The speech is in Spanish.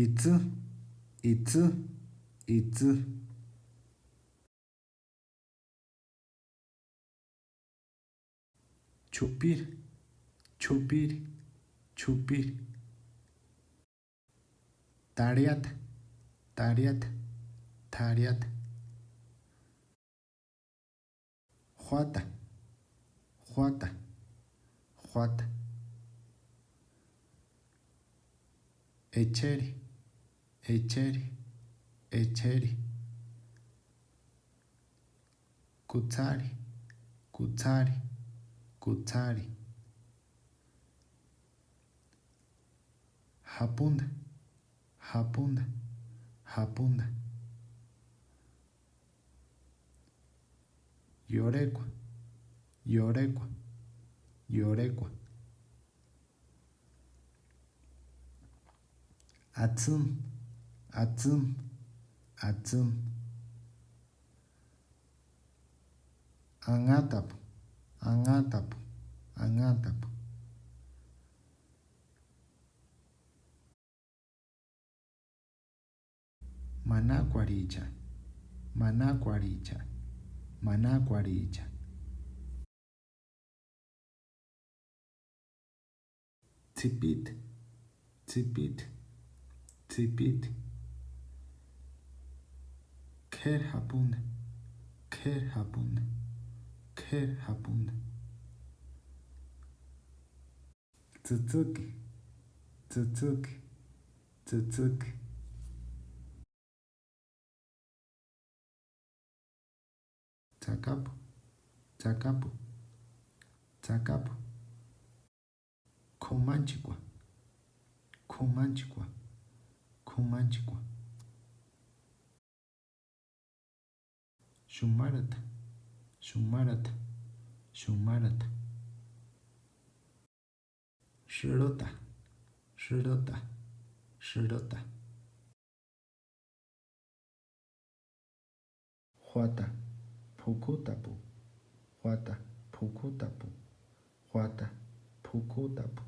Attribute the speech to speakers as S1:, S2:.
S1: itsu, itsu, itsu. Chupir, chupir, chupir. Tariat, tariat, tariat. Juata, juata, juata. Echeri, echeri, echeri. Kutsari, kutsari, kutsari. Hapunda, hapunda, hapunda. Yorekwa, yorekwa, yorekwa. Atsum, atsum, atsum. Angatapu, angatapu, angatapu. Manacuaricha, manacuaricha, manacuaricha. Tipit, tipit, tipit. Ker hapunda, ker hapunda, ker hapunda. Tsutsuki, tsutsuki, tsutsuki. Takapu, takapu, takapu. Comanchicua, comanchicua, comanchicua. Shumarata, shumarata, shumarata. Shirota, shirota, shirota. Juata, pukutapu, juata, pukutapu, juata, pukutapu.